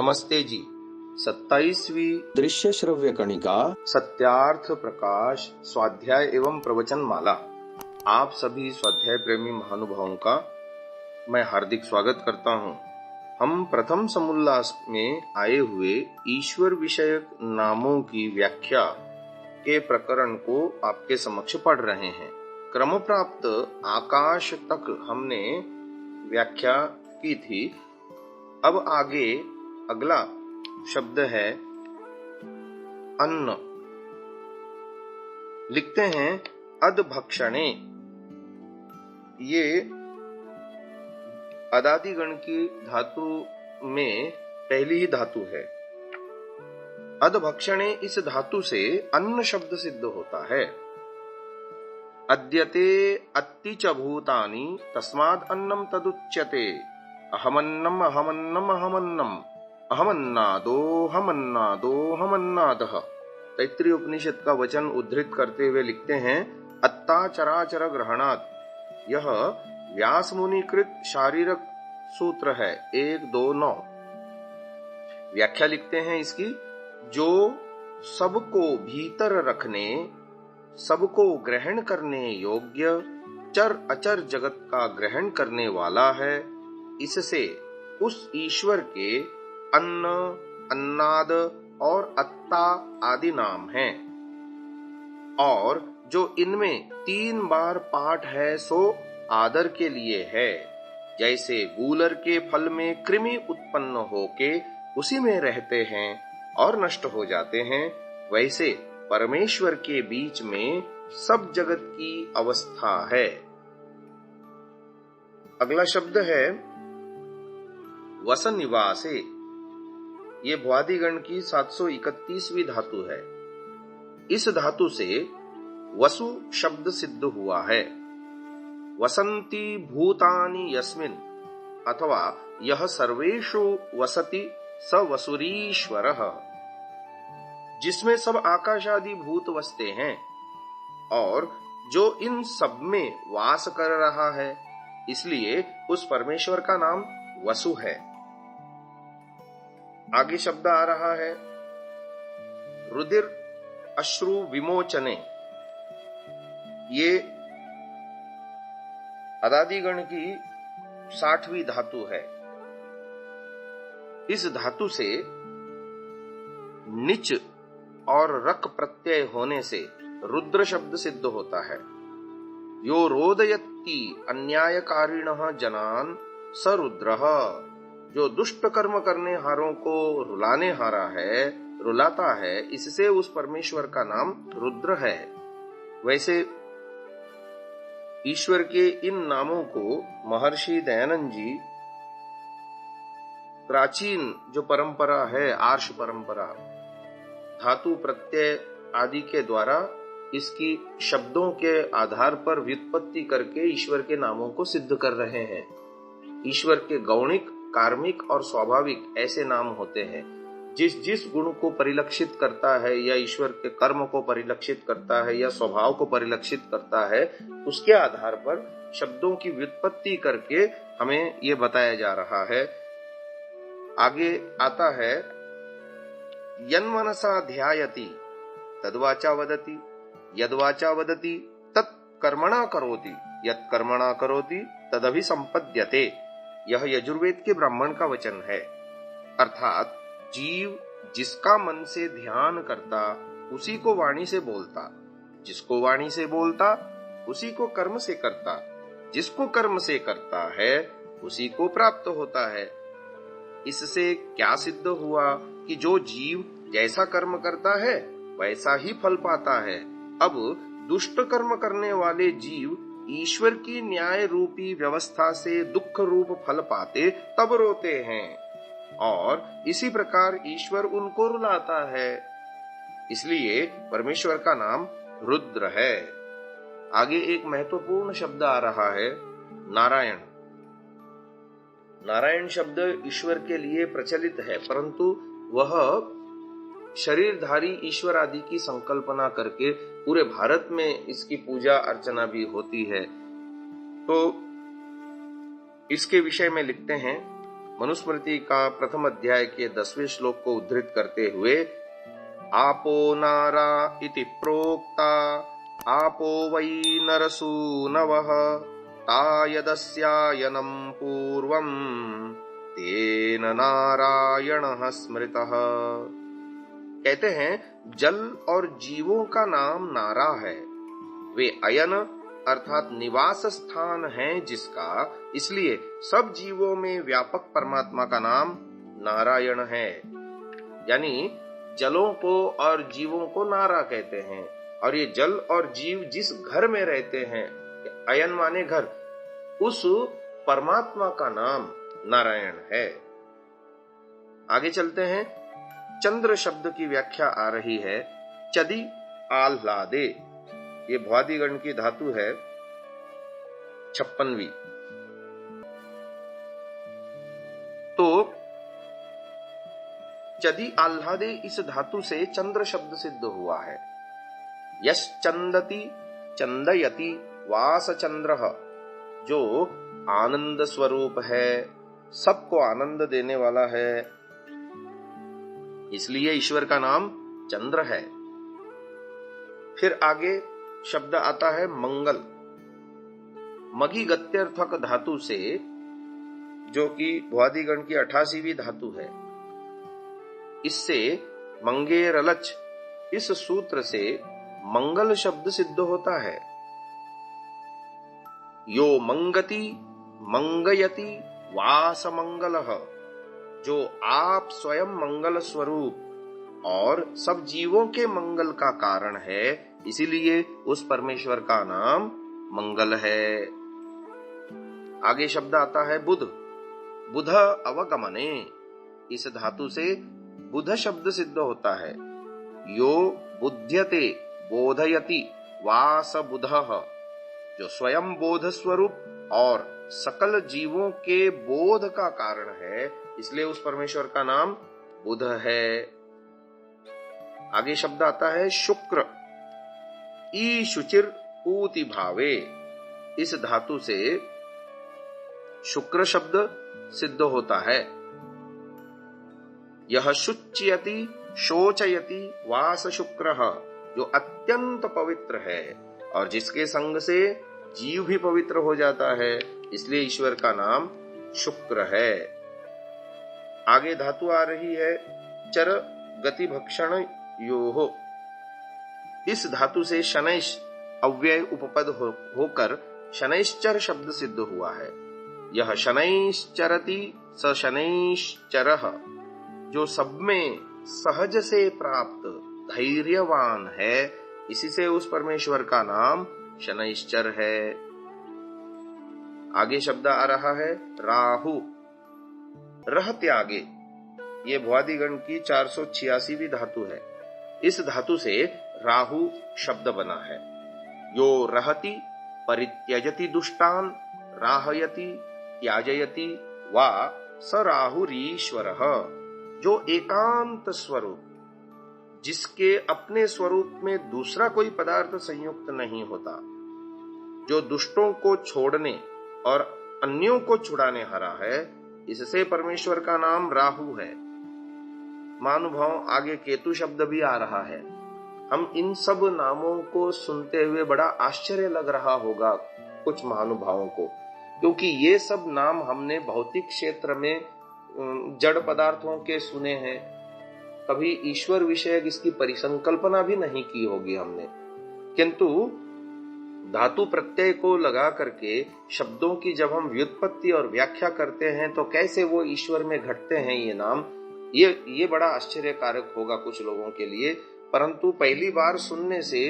नमस्ते जी। 27वीं दृश्य श्रव्य कणिका सत्यार्थ प्रकाश स्वाध्याय एवं प्रवचन माला। आप सभी स्वाध्याय प्रेमी महानुभावों का मैं हार्दिक स्वागत करता हूं। हम प्रथम समुल्लास में आए हुए ईश्वर विषयक नामों की व्याख्या के प्रकरण को आपके समक्ष पढ़ रहे हैं। क्रम प्राप्त आकाश तक हमने व्याख्या की थी। अब आगे अगला शब्द है अन्न। लिखते हैं अदभक्षणे। ये अदादिगण की धातु में पहली ही धातु है। अदभक्षणे इस धातु से अन्न शब्द सिद्ध होता है। अद्यते अत्ति च भूतानि तस्माद् अन्नम तदुच्यते। अहमन्नम अहमन्नम अहमन्नम अहमन्नादोऽहमन्नादोऽहमन्नादः। तैत्तिरीय उपनिषद का वचन उद्धृत करते हुए लिखते हैं अत्ता चराचर ग्रहणात्। यह व्यास मुनि कृत शारीरक सूत्र है 1-2-9। व्याख्या लिखते हैं इसकी, जो सबको भीतर रखने, सबको ग्रहण करने योग्य चर अचर जगत का ग्रहण करने वाला है, इससे उस ईश्वर के अन्न, अन्नाद और अत्ता आदि नाम हैं। और जो इनमें 3 बार पाठ है सो आदर के लिए है। जैसे गूलर के फल में कृमि उत्पन्न होके उसी में रहते हैं और नष्ट हो जाते हैं, वैसे परमेश्वर के बीच में सब जगत की अवस्था है। अगला शब्द है वसन निवासे। ये भ्वादिगण की 731वीं धातु है। इस धातु से वसु शब्द सिद्ध हुआ है। वसंती भूतानि यस्मिन्, अथवा यह सर्वेषु वसति स वसुरीश्वरः। जिसमें सब आकाश आदि भूत वसते हैं और जो इन सब में वास कर रहा है, इसलिए उस परमेश्वर का नाम वसु है। आगे शब्द आ रहा है रुधिर अश्रु विमोचने। ये अदादिगण की 60वीं धातु है। इस धातु से निच और रक प्रत्यय होने से रुद्र शब्द सिद्ध होता है। यो रोदयति अन्यायकारिणः जनान स रुद्रः। जो दुष्ट कर्म करने हारों को रुलाने हारा है, रुलाता है, इससे उस परमेश्वर का नाम रुद्र है। वैसे ईश्वर के इन नामों को महर्षि दयानंद जी प्राचीन जो परंपरा है, आर्ष परंपरा, धातु प्रत्यय आदि के द्वारा इसकी शब्दों के आधार पर व्युत्पत्ति करके ईश्वर के नामों को सिद्ध कर रहे हैं। ईश्वर के गौणिक, कार्मिक और स्वाभाविक ऐसे नाम होते हैं। जिस जिस गुण को परिलक्षित करता है, या ईश्वर के कर्म को परिलक्षित करता है, या स्वभाव को परिलक्षित करता है, उसके आधार पर शब्दों की व्युत्पत्ति करके हमें ये बताया जा रहा है। आगे आता है यन्मनसा ध्यायति तद्वाचा वदति, यद्वाचा वदति तत्कर्मणा करोति, यत्कर्मणा करोति तदभिसंपद्यते। यह यजुर्वेद के ब्राह्मण का वचन है। अर्थात जीव जिसका मन से ध्यान करता उसी को वाणी से बोलता, जिसको वाणी से बोलता उसी को कर्म से करता, जिसको कर्म से करता है उसी को प्राप्त होता है। इससे क्या सिद्ध हुआ कि जो जीव जैसा कर्म करता है वैसा ही फल पाता है। अब दुष्ट कर्म करने वाले जीव ईश्वर की न्याय रूपी व्यवस्था से दुख रूप फल पाते तब रोते हैं, और इसी प्रकार ईश्वर उनको रुलाता है। इसलिए परमेश्वर का नाम रुद्र है। आगे एक महत्वपूर्ण शब्द आ रहा है नारायण। नारायण शब्द ईश्वर के लिए प्रचलित है, परंतु वह शरीरधारी ईश्वर आदि की संकल्पना करके पूरे भारत में इसकी पूजा अर्चना भी होती है। तो इसके विषय में लिखते हैं मनुस्मृति का प्रथम अध्याय के 10वें श्लोक को उद्धृत करते हुए आपो नारा इति प्रोक्ता आपो वै नरसूनवः ता यदस्यायनं पूर्वं तेन नारायणः स्मृतः। कहते हैं जल और जीवों का नाम नारा है, वे अयन अर्थात निवास स्थान है जिसका, इसलिए सब जीवों में व्यापक परमात्मा का नाम नारायण है। यानी जलों को और जीवों को नारा कहते हैं, और ये जल और जीव जिस घर में रहते हैं, अयन माने घर, उस परमात्मा का नाम नारायण है। आगे चलते हैं। चंद्र शब्द की व्याख्या आ रही है चदि आह्लादे। ये भ्वादिगण की धातु है 56वीं। तो चदि आह्लादे इस धातु से चंद्र शब्द सिद्ध हुआ है। यश चंदति चंदयति वास चंद्रः, जो आनंद स्वरूप है, सबको आनंद देने वाला है, इसलिए ईश्वर का नाम चंद्र है। फिर आगे शब्द आता है मंगल। मगी गत्यर्थक धातु से, जो कि भ्वादिगण की 88वीं धातु है, इससे मंगेरलच इस सूत्र से मंगल शब्द सिद्ध होता है। यो मंगति मंगयति वास मंगलः, जो आप स्वयं मंगल स्वरूप और सब जीवों के मंगल का कारण है, इसीलिए उस परमेश्वर का नाम मंगल है। आगे शब्द आता है बुध। बुध अवगमने, इस धातु से बुध शब्द सिद्ध होता है। यो बुध्यते बोधयति वास बुधः, जो स्वयं बोध स्वरूप और सकल जीवों के बोध का कारण है, इसलिए उस परमेश्वर का नाम बुध है। आगे शब्द आता है शुक्र। ई शुचिर पूति भावे, इस धातु से शुक्र शब्द सिद्ध होता है। यह शुच्यति शोचयति वास शुक्रः, जो अत्यंत पवित्र है और जिसके संग से जीव भी पवित्र हो जाता है, इसलिए ईश्वर का नाम शुक्र है। आगे धातु आ रही है चर गति भक्षण योहो। इस धातु से शनैश अव्यय उपपद होकर शनैश्चर शब्द सिद्ध हुआ है। यह शनैश्चरति स शनैश्चरः, जो सब में सहज से प्राप्त धैर्यवान है, इसी से उस परमेश्वर का नाम शनैश्चर है। आगे शब्द आ रहा है राहु। रह त्यागे, ये भ्वादिगण की 486वीं धातु है। इस धातु से राहु शब्द बना है। यो रहति परित्यजति दुष्टान राहयति त्याजयति वा स राहुरीश्वरः, जो एकांत स्वरूप, जिसके अपने स्वरूप में दूसरा कोई पदार्थ संयुक्त नहीं होता, जो दुष्टों को छोड़ने और अन्यों को छुड़ाने हारा है, इससे परमेश्वर का नाम राहु है। महानुभाव आगे केतु शब्द भी आ रहा है। हम इन सब नामों को सुनते हुए बड़ा आश्चर्य लग रहा होगा कुछ महानुभावों को, क्योंकि ये सब नाम हमने भौतिक क्षेत्र में जड़ पदार्थों के सुने हैं, कभी ईश्वर विषय इसकी परिसंकल्पना भी नहीं की होगी हमने। किंतु धातु प्रत्यय को लगा करके शब्दों की जब हम व्युत्पत्ति और व्याख्या करते हैं तो कैसे वो ईश्वर में घटते हैं ये नाम, ये बड़ा आश्चर्यकारक होगा कुछ लोगों के लिए। परंतु पहली बार सुनने से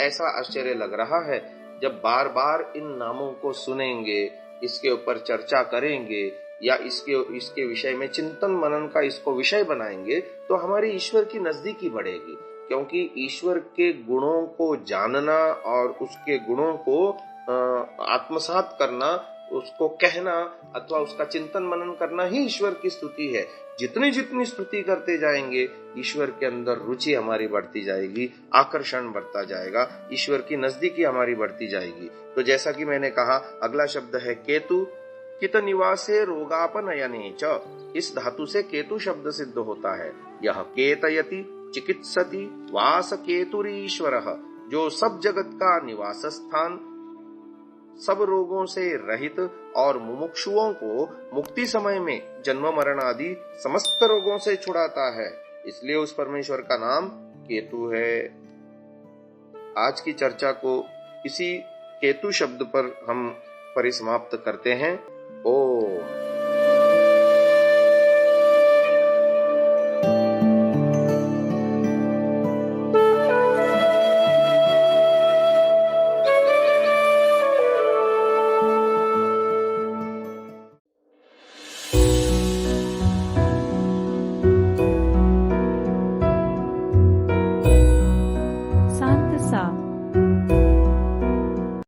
ऐसा आश्चर्य लग रहा है। जब बार बार इन नामों को सुनेंगे, इसके ऊपर चर्चा करेंगे या इसके विषय में चिंतन मनन का इसको विषय बनाएंगे, तो हमारी ईश्वर की नजदीकी बढ़ेगी। क्योंकि ईश्वर के गुणों को जानना और उसके गुणों को आत्मसात करना, उसको कहना अथवा उसका चिंतन मनन करना ही ईश्वर की स्तुति है। जितनी जितनी स्तुति करते जाएंगे, ईश्वर के अंदर रुचि हमारी बढ़ती जाएगी, आकर्षण बढ़ता जाएगा, ईश्वर की नजदीकी हमारी बढ़ती जाएगी। तो जैसा कि मैंने कहा, अगला शब्द है केतु। कित निवासे रोगापनयने च, इस धातु से केतु शब्द सिद्ध होता है। यह केतयति चिकित्सति वास केतुरीश्वरः, जो सब जगत का निवास स्थान, सब रोगों से रहित और मुमुक्षुओं को मुक्ति समय में जन्म मरण आदि समस्त रोगों से छुड़ाता है, इसलिए उस परमेश्वर का नाम केतु है। आज की चर्चा को इसी केतु शब्द पर हम परिसमाप्त करते हैं। ओम।